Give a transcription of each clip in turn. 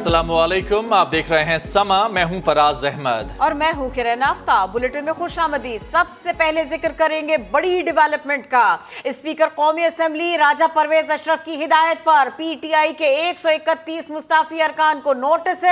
अस्सलामुअलैकुम, आप देख रहे हैं समा। मैं हूं फराज अहमद और मैं हूं किरण आफ्ताब। बुलेटिन में खुशामदीद। सबसे पहले जिक्र करेंगे बड़ी डेवलपमेंट का। स्पीकर कौमी असेंबली राजा परवेज अशरफ की हिदायत पर पीटीआई के 131 मुस्ताफी अरकान को नोटिस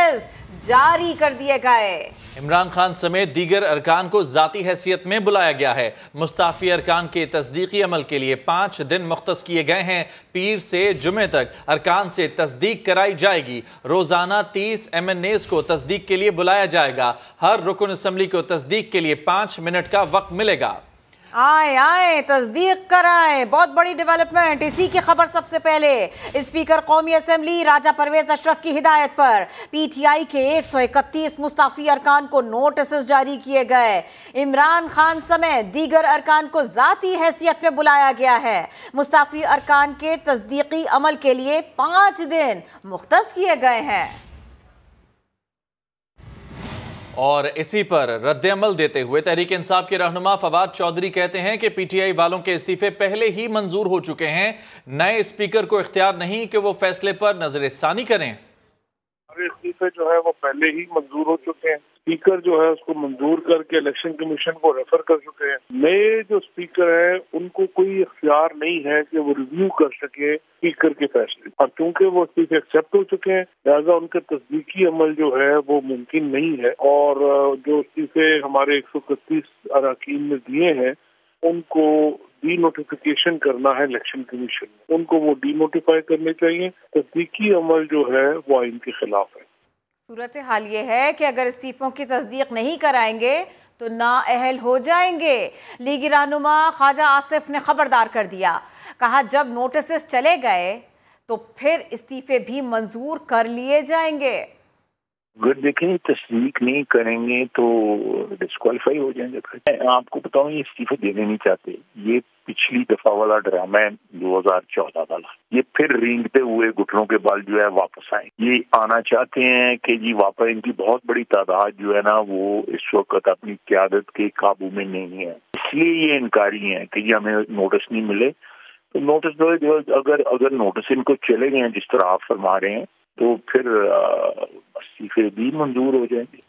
जारी कर दिए गए। इमरान खान समेत दीगर अरकान को जाती हैसियत में बुलाया गया है। मुस्ताफी अरकान के तस्दीकी अमल के लिए 5 दिन मुख्तस किए गए हैं। पीर से जुमे तक अरकान से तस्दीक कराई जाएगी। रोजाना 30 MNAs को तस्दीक के लिए बुलाया जाएगा। हर रुकन असम्बली को तस्दीक के लिए 5 मिनट का वक्त मिलेगा। आए आए तस्दीक कराएं। बहुत बड़ी डेवलपमेंट। इसी की खबर सबसे पहले। स्पीकर कौमी असेंबली राजा परवेज अशरफ की हिदायत पर पीटीआई के 131 मुस्ताफी अरकान को नोटिस जारी किए गए। इमरान खान समेत दीगर अरकान को जाती हैसियत में बुलाया गया है। मुस्ताफी अरकान के तस्दीकी अमल के लिए 5 दिन मुख्तस किए गए हैं। और इसी पर रद्द-ए-अमल देते हुए तहरीक इंसाफ के रहनुमा फवाद चौधरी कहते हैं कि पीटीआई वालों के इस्तीफे पहले ही मंजूर हो चुके हैं। नए स्पीकर को इख्तियार नहीं कि वो फैसले पर नजरसानी करें। इस्तीफे जो है वो पहले ही मंजूर हो चुके हैं। स्पीकर जो है उसको मंजूर करके इलेक्शन कमीशन को रेफर कर चुके हैं। नए जो स्पीकर है उनको कोई इख्तियार नहीं है कि वो रिव्यू कर सके स्पीकर के फैसले, और क्योंकि वो इस्तीफे एक्सेप्ट हो चुके हैं लिहाजा उनका तस्दीकी अमल जो है वो मुमकिन नहीं है। और जो इस्तीफे हमारे 131 अरकान ने दिए हैं उनको डी नोटिफिकेशन करना है इलेक्शन कमीशन में। उनको वो डी नोटिफाई करने चाहिए। तस्दीकी अमल जो है वो आइन के खिलाफ है। सूरत हाल ये है कि अगर इस्तीफों की तस्दीक नहीं कराएंगे तो नाअहल हो जाएंगे। लीगी रहनुमा ख्वाजा आसिफ ने खबरदार कर दिया। कहा जब नोटिस चले गए तो फिर इस्तीफे भी मंजूर कर लिए जाएंगे। अगर देखें तस्दीक नहीं करेंगे तो डिस्क्वालीफाई हो जाएंगे। मैं आपको बताऊं ये इस्तीफे देने नहीं चाहते। ये पिछली दफा वाला ड्रामा है 2014 वाला। ये फिर रेंगते हुए घुटनों के बल जो है वापस आए। ये आना चाहते हैं कि जी वापस। इनकी बहुत बड़ी तादाद जो है ना वो इस वक्त अपनी क़यादत के काबू में नहीं है, इसलिए ये इनकारी है कि जी हमें नोटिस नहीं मिले। तो नोटिस दो, अगर नोटिस इनको चले गए जिस तरह आप फरमा रहे हैं तो फिर इस्तीफे भी मंजूर हो जाएंगे।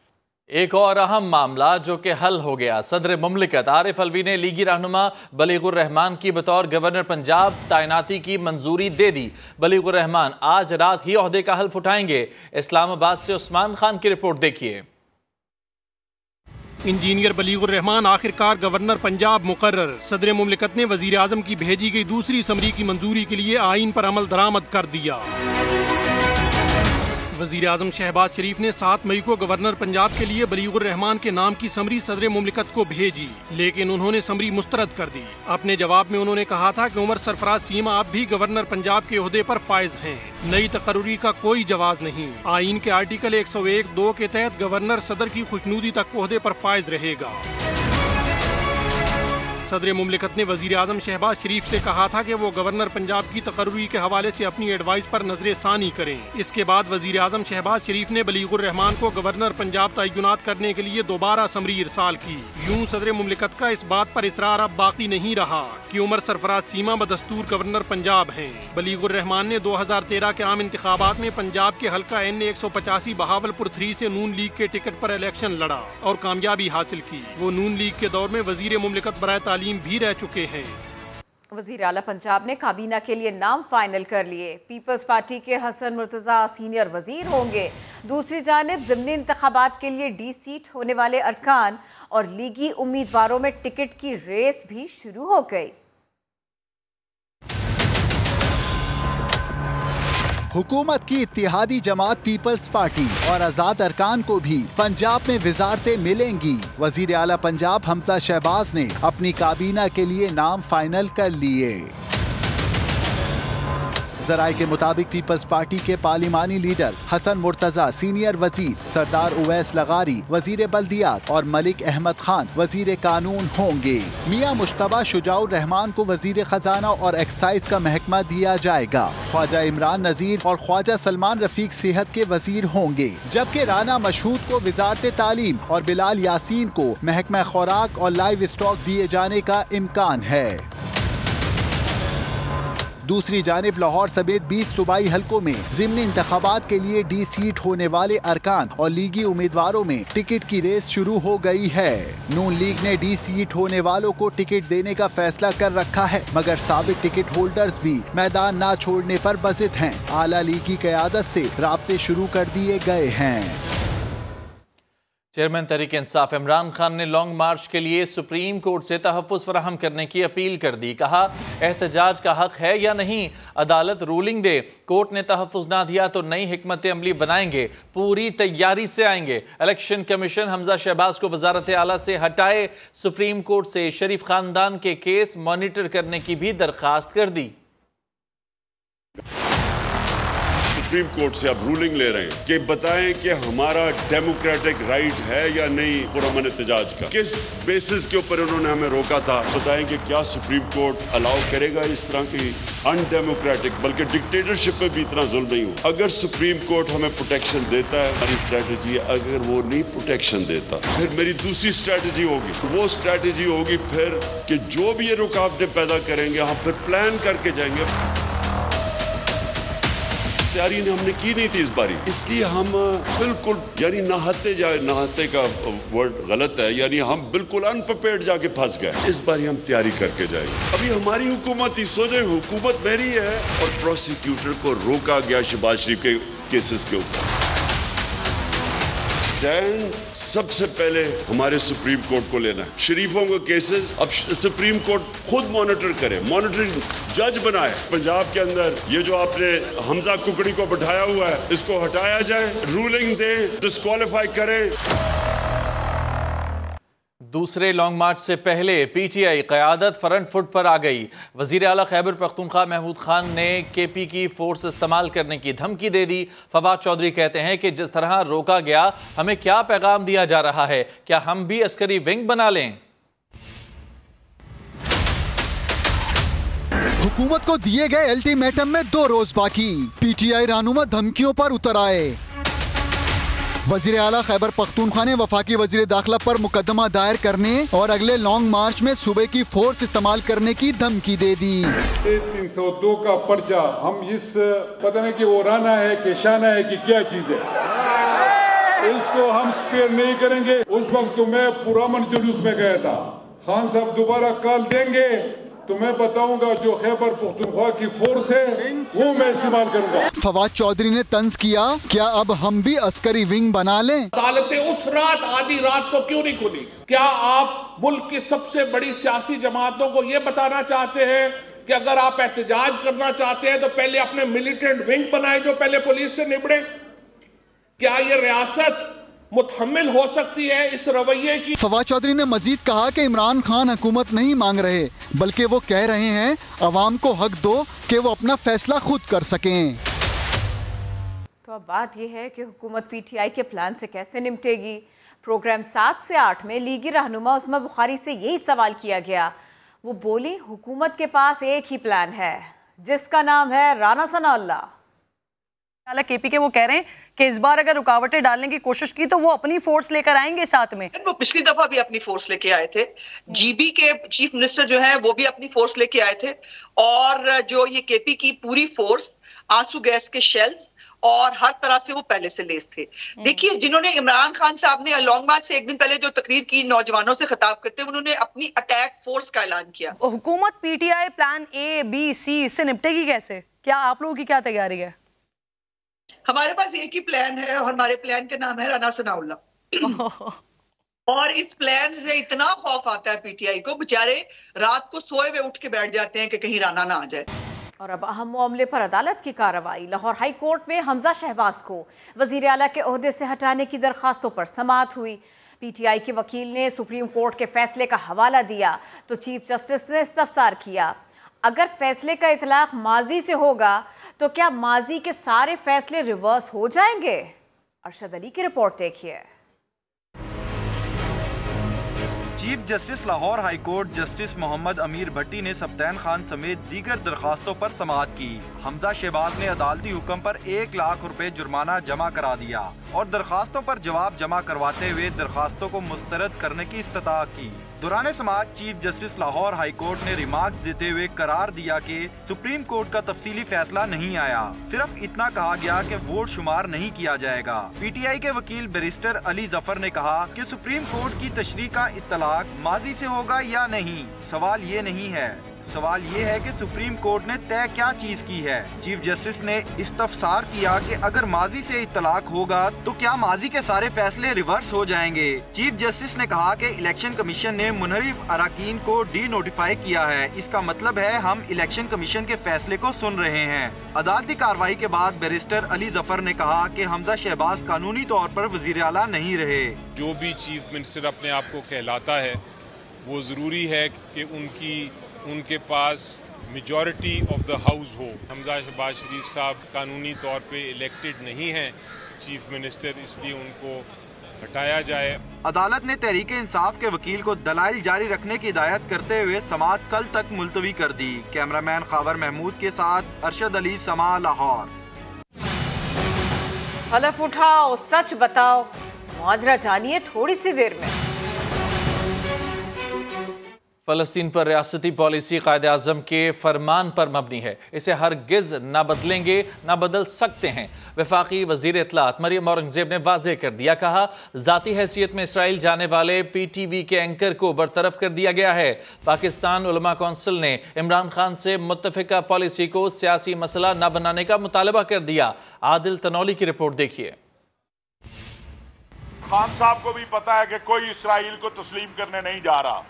एक और अहम मामला जो कि हल हो गया। सदर मुमलिकत आरिफ अलवी ने लीगी रहनुमा बलीगुर रहमान की बतौर गवर्नर पंजाब तैनाती की मंजूरी दे दी। बलीगुर रहमान आज रात ही ओहदे का हल्फ उठाएंगे। इस्लामाबाद से उस्मान खान की रिपोर्ट देखिए। इंजीनियर बलीगुर रहमान आखिरकार गवर्नर पंजाब मुकर्रर। सदर मुमलिकत ने वजीर आजम की भेजी गई दूसरी समरी की मंजूरी के लिए आइन पर अमल दरामद कर दिया। वजीर आजम शहबाज शरीफ ने 7 मई को गवर्नर पंजाब के लिए बलीगुर रहमान के नाम की समरी सदर मुमलिकत को भेजी, लेकिन उन्होंने समरी मुस्तरद कर दी। अपने जवाब में उन्होंने कहा था कि उमर सरफराज चीमा अब भी गवर्नर पंजाब के ओहदे पर फायज हैं। नई तकर्री का कोई जवाज नहीं। आइन के आर्टिकल 101(2) के तहत गवर्नर सदर की खुशनूदी तक ओहदे पर फायज रहेगा। सदर मुमलिकत ने वजीर आजम शहबाज शरीफ से कहा था कि वो गवर्नर पंजाब की तकर्री के हवाले से अपनी एडवाइस पर नजरसानी करें। इसके बाद वजीर आजम शहबाज शरीफ ने बलीगुर रहमान को गवर्नर पंजाब तयनात करने के लिए दोबारा समरी इरसाल की। यूं सदर मुमलिकत का इस बात पर इसरार अब बाकी नहीं रहा कि उमर सरफराज चीमा बदस्तूर गवर्नर पंजाब हैं। बलीगुर रहमान ने 2013 के आम इंतखाबात में पंजाब के हल्का NA 185 बहावलपुर 3 से नून लीग के टिकट पर इलेक्शन लड़ा और कामयाबी हासिल की। वो नून लीग के दौर में वजीर मुमलिकत बराए तालीम भी रह चुके हैं। वज़ीर आला पंजाब ने काबीना के लिए नाम फाइनल कर लिए। पीपल्स पार्टी के हसन मुर्तज़ा सीनियर वजीर होंगे। दूसरी जानिब ज़िमनी इंतखाबात के लिए D सीट होने वाले अरकान और लीगी उम्मीदवारों में टिकट की रेस भी शुरू हो गई। हुकूमत की इत्तेहादी जमात पीपल्स पार्टी और आजाद अरकान को भी पंजाब में वजारतें मिलेंगी। वजीर आला पंजाब हमजा शहबाज ने अपनी काबीना के लिए नाम फाइनल कर लिए। जराये के मुताबिक पीपल्स पार्टी के पार्लिमानी लीडर हसन मुर्तजा सीनियर वजीर, सरदार उवैस लगारी वजीर बल्दियात और मलिक अहमद खान वजीर कानून होंगे। मियां मुश्तबा शुजाउर रहमान को वजीर खजाना और एक्साइज का महकमा दिया जाएगा। ख्वाजा इमरान नजीर और ख्वाजा सलमान रफीक सेहत के वजीर होंगे, जबकि राना मशहूद को वजारत तालीम और बिलाल यासीन को महकमा खुराक और लाइव स्टॉक दिए जाने का इम्कान है। दूसरी जानिब लाहौर समेत 20 सूबाई हलकों में ज़िमनी इंतखाबात के लिए डी सीट होने वाले अरकान और लीगी उम्मीदवारों में टिकट की रेस शुरू हो गई है। नून लीग ने डी सीट होने वालों को टिकट देने का फैसला कर रखा है, मगर साबिक टिकट होल्डर्स भी मैदान ना छोड़ने पर बज़िद हैं। आला लीगी क़यादत से राब्ते शुरू कर दिए गए हैं। चेयरमैन तहरीक इंसाफ इमरान खान ने लॉन्ग मार्च के लिए सुप्रीम कोर्ट से तहफ़्फ़ुज़ फराहम करने की अपील कर दी। कहा, एहतजाज का हक है या नहीं, अदालत रूलिंग दे। कोर्ट ने तहफ़्फ़ुज़ ना दिया तो नई हिकमत अमली बनाएंगे, पूरी तैयारी से आएंगे। इलेक्शन कमीशन हमजा शहबाज को वजारत आला से हटाए। सुप्रीम कोर्ट से शरीफ खानदान के केस मॉनिटर करने की भी दरख्वास्त कर दी। सुप्रीम कोर्ट से अब रूलिंग ले रहे हैं कि बताएं कि हमारा डेमोक्रेटिक राइट है या नहीं पुरअमन एहतजाज का। किस बेसिस के ऊपर उन्होंने हमें रोका था, बताएं कि क्या सुप्रीम कोर्ट अलाउ करेगा इस तरह की अनडेमोक्रेटिक, बल्कि डिक्टेटरशिप में भी इतना जुल्म नहीं हो। अगर सुप्रीम कोर्ट हमें प्रोटेक्शन देता है, हमारी स्ट्रैटेजी है। अगर वो नहीं प्रोटेक्शन देता, फिर मेरी दूसरी स्ट्रैटेजी होगी। वो स्ट्रैटेजी होगी फिर कि जो भी ये रुकावटें पैदा करेंगे, हम फिर प्लान करके जाएंगे। तैयारी हमने की नहीं थी इस बारी, इसलिए हम बिल्कुल यानी नहाते का वर्ड गलत है, यानी हम बिल्कुल अनप्रिपेयर्ड जाके फंस गए। इस बारी हम तैयारी करके जाएंगे। अभी हमारी हुकूमत ही, सोचे हुकूमत मेरी है और प्रोसिक्यूटर को रोका गया शहबाज शरीफ के केसेस के ऊपर। स्टैंड सबसे पहले हमारे सुप्रीम कोर्ट को लेना है। शरीफों के केसेस अब सुप्रीम कोर्ट खुद मॉनिटर करे, मॉनिटरिंग जज बनाए। पंजाब के अंदर ये जो आपने हमजा कुकड़ी को बैठाया हुआ है, इसको हटाया जाए, रूलिंग दे, डिस्क्वालीफाई करें। दूसरे लॉन्ग मार्च से पहले पीटीआई क़यादत फ्रंट फुट पर आ गई। वज़ीर आला खैबर पख्तूनख्वा महमूद खान ने केपी की फोर्स इस्तेमाल करने की धमकी दे दी। फवाद चौधरी कहते हैं कि जिस तरह रोका गया, हमें क्या पैगाम दिया जा रहा है, क्या हम भी अस्करी विंग बना लें? हुकूमत को दिए गए अल्टीमेटम में 2 रोज बाकी, पीटीआई रहनुमा धमकियों पर उतर आए। वज़ीर आला खैबर पख्तूनख्वा ने वफाकी वज़ीर दाखिला पर मुकदमा दायर करने और अगले लॉन्ग मार्च में सूबे की फोर्स इस्तेमाल करने की धमकी दे दी। 302 का पर्चा, हम इस पता नहीं कि वो राना है कि शाना है कि क्या चीज है, इसको हम स्पेयर नहीं करेंगे। उस वक्त तो मैं पुरअमन जुलूस में गया था। खान साहब दोबारा कॉल देंगे तो मैं बताऊंगा जो खैबर पख्तूनख्वा की फोर्स है वो मैं इस्तेमाल करूंगा। फवाद चौधरी ने तंज किया, क्या अब हम भी अस्करी विंग बना लें? अदालतें उस रात आधी रात को क्यों नहीं खुली? क्या आप मुल्क की सबसे बड़ी सियासी जमातों को ये बताना चाहते हैं कि अगर आप एहतजाज करना चाहते हैं तो पहले अपने मिलिटेंट विंग बनाए जो पहले पुलिस से निपटे? क्या ये रियासत मुतहम्मिल हो सकती है इस रवैये की? फवाद चौधरी ने मजीद कहा कि इमरान खान हुकूमत नहीं मांग रहे, बल्कि वो कह रहे हैं अवाम को हक दो कि वो अपना फैसला खुद कर सकें। तो अब बात यह है कि हुकूमत पीटीआई के प्लान से कैसे निपटेगी। प्रोग्राम 7 से 8 में लीगी रहनुमा उस्मा बुखारी से यही सवाल किया गया। वो बोली, हुकूमत के पास एक ही प्लान है जिसका नाम है राना सनाउल्लाह। केपी के वो कह रहे हैं कि इस बार अगर रुकावटें डालने की कोशिश की तो वो अपनी फोर्स लेकर आएंगे साथ में। वो पिछली दफा भी अपनी फोर्स लेके आए थे। जीबी के चीफ मिनिस्टर जो है वो भी अपनी फोर्स लेके आए थे, और जो ये केपी की पूरी फोर्स आंसू गैस के शेल्स और हर तरह से वो पहले से लेस थे। देखिए, जिन्होंने इमरान खान साहब ने लॉन्ग मार्च से एक दिन पहले जो तकरीर की नौजवानों से खिताब करते हुए उन्होंने अपनी अटैक फोर्स का ऐलान किया। हुकूमत PTI plan A, B, C इससे निपटेगी कैसे? क्या आप लोगों की क्या तैयारी है? हमारे पास एक ही प्लान है और हमारे प्लान का नाम है राना सनाउल्लाह। और इस प्लान से इतना खौफ आता है पीटीआई को, बेचारे रात को सोए हुए उठ के बैठ जाते हैं कि कहीं राना ना आ जाए। और अब अहम मामले पर अदालत की कार्रवाई। लाहौर हाई कोर्ट में हमजा शहबाज को वजीर आला के ओहदे से हटाने की दरखास्तों पर समाअत हुई। पीटीआई के वकील ने सुप्रीम कोर्ट के फैसले का हवाला दिया तो चीफ जस्टिस ने इस्तफसार किया। अगर फैसले का इतलाक माजी से होगा तो क्या माजी के सारे फैसले रिवर्स हो जाएंगे? अरशद अली की रिपोर्ट देखिए। Chief justice Lahore high court justice Mohammad Amir Bhatti ने सब्तैन खान समेत दीगर दरखास्तों पर समाअत की। हमजा शहबाज ने अदालती हुक्म पर 1 लाख रुपए जुर्माना जमा करा दिया और दरखास्तों पर जवाब जमा करवाते हुए दरखास्तों को मुस्तरद करने की इस्तता की। दौरान समाअत chief justice Lahore high court ने रिमार्क्स देते हुए करार दिया कि सुप्रीम कोर्ट का तफसीली फैसला नहीं आया, सिर्फ इतना कहा गया कि वोट शुमार नहीं किया जाएगा। PTI के वकील बैरिस्टर अली जफर ने कहा कि सुप्रीम कोर्ट की तशरीह का इत्तलाक माजी से होगा या नहीं, सवाल ये नहीं है, सवाल ये है कि सुप्रीम कोर्ट ने तय क्या चीज की है। चीफ जस्टिस ने इस्तफसार किया कि अगर माजी से इत्तलाक होगा तो क्या माजी के सारे फैसले रिवर्स हो जाएंगे। चीफ जस्टिस ने कहा कि इलेक्शन कमीशन ने मुनहरिफ अराकीन को डी नोटिफाई किया है, इसका मतलब है हम इलेक्शन कमीशन के फैसले को सुन रहे हैं। अदालती कार्रवाई के बाद बैरिस्टर अली जफर ने कहा कि हमजा शहबाज कानूनी तौर पर वजीर आला नहीं रहे। जो भी चीफ मिनिस्टर अपने आप को कहलाता है वो जरूरी है कि उनके पास मेजॉरिटी ऑफ द हाउस हो। हमजा शहबाज शरीफ साहब कानूनी तौर पे इलेक्टेड नहीं हैं चीफ मिनिस्टर, इसलिए उनको हटाया जाए। अदालत ने तहरीक इंसाफ के वकील को दलाइल जारी रखने की हिदायत करते हुए समाअत कल तक मुलतवी कर दी। कैमरामैन खावर महमूद के साथ अरशद अली, समा, लाहौर। हलफ उठाओ, सच बताओ, मुआजरा जानिए थोड़ी सी देर में। फ़लस्तीन पर रियासती पॉलिसी कायद-ए-आज़म के फरमान पर मबनी है, इसे हरगिज़ ना बदलेंगे ना बदल सकते हैं। वफाकी वज़ीर इत्तलात मरियम औरंगज़ेब ने वाज़ेह कर दिया, कहा ज़ाती हैसियत में इसराइल जाने वाले PTV के एंकर को बरतरफ कर दिया गया है। पाकिस्तान उलमा कौंसिल ने इमरान खान से मुत्तफ़िका पॉलिसी को सियासी मसला न बनाने का मुतालबा कर दिया। आदिल तनौली की रिपोर्ट देखिए। खान साहब को भी पता है कि कोई इसराइल को तस्लीम करने नहीं जा रहा।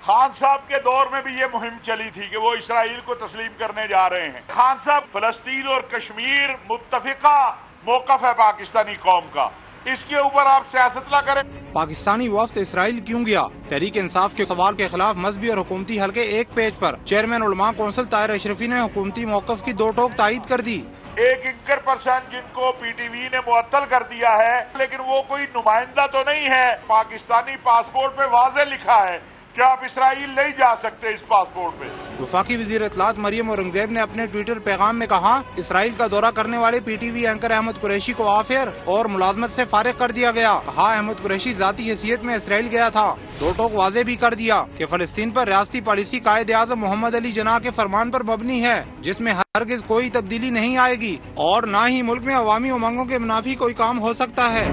खान साहब के दौर में भी ये मुहिम चली थी कि वो इसराइल को तस्लीम करने जा रहे हैं। खान साहब फलस्तीन और कश्मीर मुत्तफिका मौक़िफ़ है पाकिस्तानी कौम का, इसके ऊपर आप सियासत ना करें। पाकिस्तानी वफ्द इसराइल क्यों गया? तहरीक इंसाफ के सवाल के खिलाफ मजहबी और हुकूमती हल्के एक पेज पर चेयरमैन उलमा कौंसिल ताहिर अशरफी ने हुकूमती मौक़िफ़ की दो टोक तायीद कर दी। एक एंकर पर्सन जिनको PTV ने मुअत्तल कर दिया है, लेकिन वो कोई नुमाइंदा तो नहीं है। पाकिस्तानी पासपोर्ट पे वाज़े लिखा है कि आप इसराइल नहीं जा सकते इस पासपोर्ट पे। वफाकी वज़ीर इत्तलात मरियम औरंगज़ेब ने अपने ट्विटर पैगाम में कहा, इसराइल का दौरा करने वाले PTV एंकर अहमद कुरैशी को आफिर और मुलाजमत से फारिग कर दिया गया। कहा अहमद कुरैशी ज़ाती हैसियत में इसराइल गया था। दो टोक वाज़े भी कर दिया कि फ़लस्तीन पर रियासती पॉलिसी कायद-ए-आज़म मोहम्मद अली जिन्ना के फरमान पर मबनी है, जिसमें हरगिज़ कोई तब्दीली नहीं आएगी और न ही मुल्क में अवामी उमंगों के मुनाफी कोई काम हो सकता है।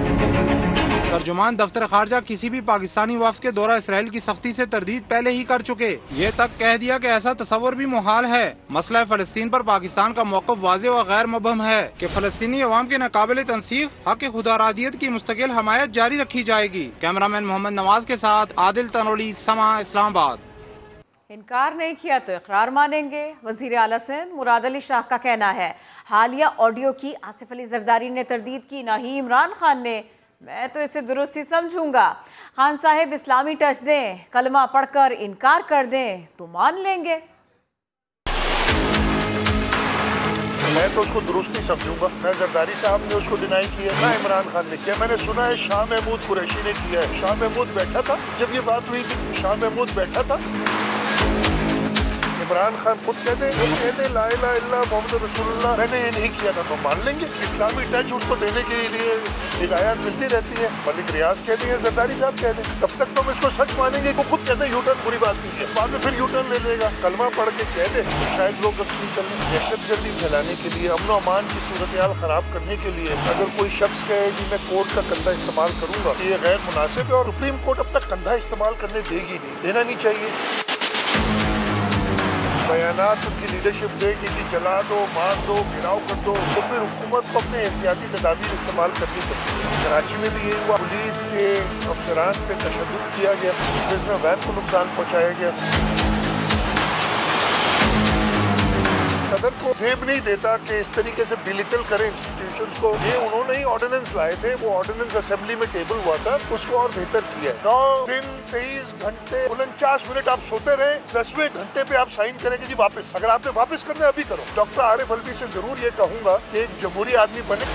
तर्जुमान दफ्तर खारजा किसी भी पाकिस्तानी वफ्द के दौरा इसराइल की सख्ती से तरदीद पहले ही कर चुके। ये तक कह दिया कि ऐसा तस्वर भी मुहाल है। मसला फ़लस्तीन पर पाकिस्तान का मौक़िफ़ वाज़ेह व गैर मुबहम है कि फ़लस्तीनी अवाम के नाकाबिल तनसीब हक़ खुदारादियत की मुस्तकिल हमायत जारी रखी जाएगी। कैमरामैन मोहम्मद नवाज के साथ आदिल तनौली, समा, इस्लामाबाद। इनकार नहीं किया तो इकरार मानेंगे, वज़ीर आला सिंध मुराद अली शाह का कहना है। हालिया ऑडियो की आसिफ अली जरदारी ने तरदीद की, ना ही इमरान खान ने। मैं तो इसे दुरुस्ती समझूंगा। खान साहिब इस्लामी टच दें, कलमा पढ़कर इनकार कर दें तो मान लेंगे। मैं तो उसको दुरुस्ती समझूंगा। मैं जरदारी साहब ने उसको डिनाई किया, ना इमरान खान ने किया। मैंने सुना है शाह महमूद कुरैशी ने किया है। शाह महमूद बैठा था जब ये बात हुई थी, शाह महमूद बैठा था। इमरान खान खुद कहते ला इलाहा इल्लल्लाह मोहम्मद रसूलुल्लाह, मैंने ये नहीं किया था तो मान लेंगे। इस्लामी टच उसको देने के लिए हिदायत मिलती रहती है। मलिक रियाज कहते हैं, जरदारी साहब कहते हैं, तब तक तो हम इसको सच मानेंगे। वो खुद कहते हैं यूटर्न बुरी बात नहीं है, बाद में फिर यूटर्न ले लेगा। कलमा पढ़ के कह दे तो शायद लोग अपनी दहशत गर्दी फैलाने के लिए, अमन अमान की सूरत हाल खराब करने के लिए अगर कोई शख्स कहे कि मैं कोर्ट का कंधा इस्तेमाल करूंगा, ये गैर मुनासिब है और सुप्रीम कोर्ट अब तक कंधा इस्तेमाल करने देगी नहीं, देना नहीं चाहिए। बयानात उनकी लीडरशिप देगी कि जला दो, मार दो, गिराव कर दो, तो फिर हुकूमत को अपने एहतियाती तदाबीर इस्तेमाल करनी पड़ती है। कराची में भी यही हुआ, पुलिस के अफसरान पे तशद्दुद किया गया, जिसमें वैन को नुकसान पहुँचाया गया। सदर को जेब नहीं देता कि इस तरीके से बिलिटल करें इंस्टीट्यूशंस को। ये उन्होंने ही ऑर्डिनेंस लाए थे, वो ऑर्डिनेंस असेंबली में टेबल हुआ था, उसको और बेहतर किया है। 9 दिन 23 घंटे 49 मिनट आप सोते रहे, 10वें घंटे पे आप साइन करेंगे जी वापस। अगर आपने वापस करना है अभी करो। डॉक्टर आरिफ अलवी से जरूर ये कहूंगा कि एक जमहूरी आदमी बने।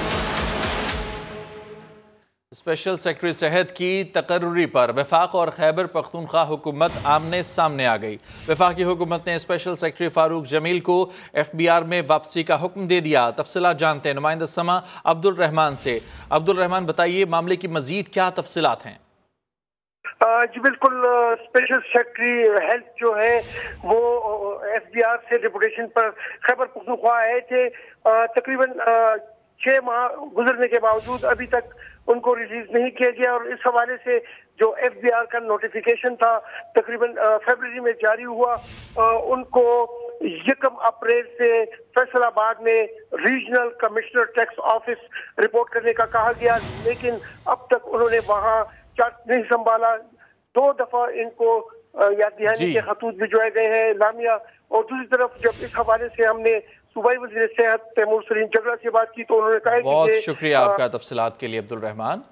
स्पेशल सेक्रेटरी सेहत की तकर्री पर वफाक और खैबर पख्तूनख्वा हुकूमत आमने सामने आ गई। वफाकी हुकूमत ने स्पेशल सेक्रेटरी फारूक जमील को FBR में वापसी का हुक्म दे दिया। तफसीलात जानते हैं नुमाइंदा समा अब्दुल रहमान से। अब्दुल रहमान, बताइए मामले की मजीद क्या तफसीलात हैं? जी बिल्कुल, स्पेशल सेक्रेटरी हेल्थ जो है वो FBR से डिपुटेशन पर खैबर पख्तूनख्वा आए थे। तकरीबन 6 माह गुजरने के बावजूद अभी तक उनको रिलीज नहीं किया गया और इस हवाले से जो FBR का नोटिफिकेशन था तकरीबन फरवरी में जारी हुआ। उनको 1 अप्रैल से फैसलाबाद में regional commissioner tax office report करने का कहा गया, लेकिन अब तक उन्होंने वहां चार्ज नहीं संभाला। 2 दफा इनको याद दहानी के खतूत भिजवाए गए हैं लामिया। और दूसरी तरफ जब इस हवाले से हमने सूबाई वज़ीर सेहत तैमूर सलीम जगरा से बात की तो उन्होंने कहा बहुत शुक्रिया आपका तफसीलात के लिए अब्दुल रहमान।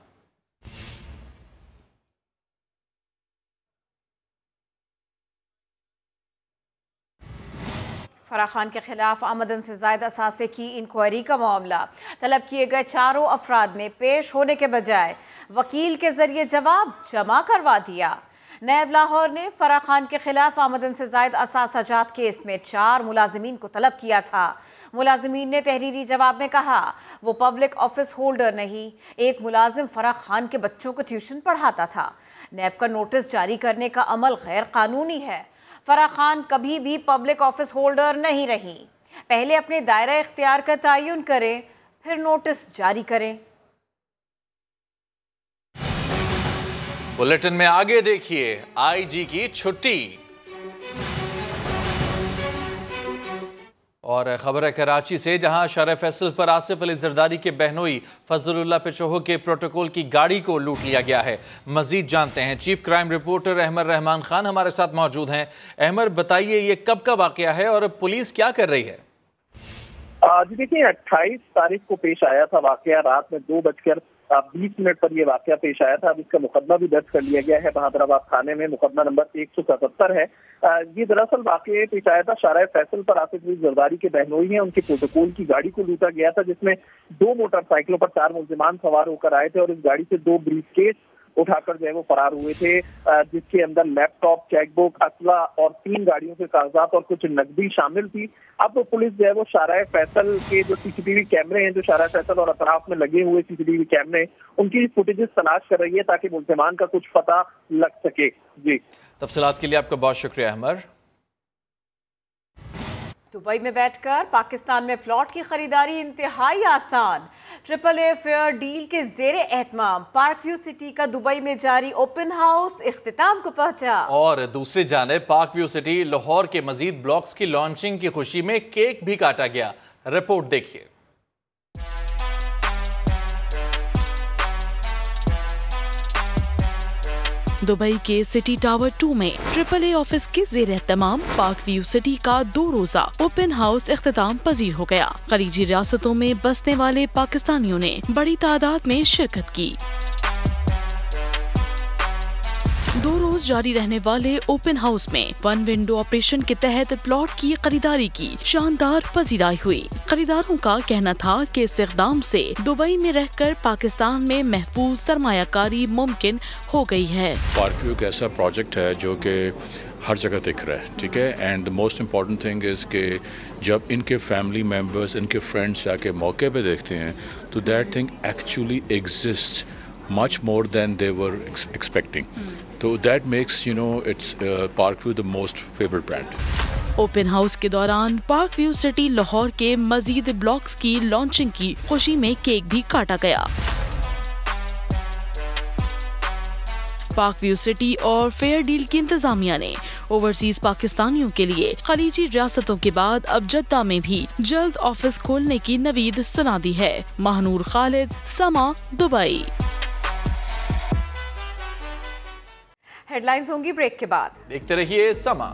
फराह खान के खिलाफ आमदन से ज़ायद असासे की इंक्वायरी का मामला। तलब किए गए 4 अफराद ने पेश होने के बजाय वकील के जरिए जवाब जमा करवा दिया। नैब लाहौर ने फराह खान के खिलाफ आमदन से ज़ायद असासा जात केस में 4 मुलाजिमीन को तलब किया था। मुलाजिमीन ने तहरीरी जवाब में कहा वो पब्लिक ऑफिस होल्डर नहीं, एक मुलाजिम फराह खान के बच्चों को ट्यूशन पढ़ाता था। नैब का नोटिस जारी करने का अमल गैर कानूनी है। फराह खान कभी भी पब्लिक ऑफिस होल्डर नहीं रही। पहले अपने दायरा इख्तियार का तयन करें, फिर नोटिस जारी करें। बुलेटिन में आगे देखिए, IG की छुट्टी। और खबर है कराची से, जहां शरह फैसल पर आसिफ अली जरदारी के बहनोई फजलुल्लाह पेशोहो के प्रोटोकॉल की गाड़ी को लूट लिया गया है। मजीद जानते हैं, chief crime reporter Ahmad Rahman Khan हमारे साथ मौजूद हैं। अहमद, बताइए ये कब का वाकया है और पुलिस क्या कर रही है? जी देखिए, 28 तारीख को पेश आया था वाकया। रात में 2:20 पर यह वाकया पेश आया था। अब इसका मुकदमा भी दर्ज कर लिया गया है बहादुराबाद थाने में। मुकदमा नंबर 177 है। ये दरअसल वाकया पेश आया था शाराय फैसल पर आसिफ अली जरदारी के बहनोई हैं, उनके प्रोटोकॉल की गाड़ी को लूटा गया था, जिसमें 2 मोटरसाइकिलों पर 4 मुलजिमान सवार होकर आए थे और इस गाड़ी से 2 ब्रीफकेस उठाकर जो है वो फरार हुए थे, जिसके अंदर लैपटॉप, चेकबुक, असला और 3 गाड़ियों के कागजात और कुछ नकदी शामिल थी। अब तो पुलिस जो है वो शाराय फैसल के जो CCTV कैमरे हैं, जो शाराय फैसल और अतराफ में लगे हुए CCTV कैमरे, उनकी फुटेजेस तलाश कर रही है ताकि मुल्जिमान का कुछ पता लग सके। जी, तफसीलात के लिए आपका बहुत शुक्रिया अहमद। दुबई में बैठकर पाकिस्तान में प्लॉट की खरीदारी इंतहाई आसान। AAA फेयर डील के ज़ेरे एहतमाम पार्क व्यू सिटी का दुबई में जारी ओपन हाउस इख्तिताम को पहुंचा। और दूसरी जानिब पार्क व्यू सिटी लाहौर के मजीद ब्लॉक्स की लॉन्चिंग की खुशी में केक भी काटा गया। रिपोर्ट देखिए। दुबई के सिटी टावर 2 में AAA ऑफिस के ज़ेर एहतमाम पार्क व्यू सिटी का 2 रोजा ओपन हाउस इख्तिताम पजीर हो गया। खलीजी रियासतों में बसने वाले पाकिस्तानियों ने बड़ी तादाद में शिरकत की। 2 रोज जारी रहने वाले ओपन हाउस में 1 विंडो ऑपरेशन के तहत प्लॉट की खरीदारी की शानदार पजीराई हुई। खरीदारों का कहना था कि इस इक़दाम से दुबई में रहकर पाकिस्तान में महफूज सरमायाकारी मुमकिन हो गई है। पार्क व्यू एक ऐसा प्रोजेक्ट है जो कि हर जगह दिख रहा है, ठीक है। And the most important thing is कि जब इनके फैमिली मेम्बर्स, इनके फ्रेंड्स जाके मौके पे देखते हैं तो that thing actually exist much more than they were expecting. So that makes, you know, it's Park View the most favorite brand. Open house के दौरान पार्क व्यू सिटी लाहौर के मजीद ब्लॉक्स की लॉन्चिंग की खुशी में केक भी काटा गया। पार्क व्यू सिटी और फेयर डील की इंतजामिया ने ओवरसीज पाकिस्तानियों के लिए खलीजी रियासतों के बाद अब जद्दा में भी जल्द ऑफिस खोलने की नवीद सुना दी है। महानूर खालिद, समा, दुबई। हेडलाइंस होंगी ब्रेक के बाद। देखते रहिए समा।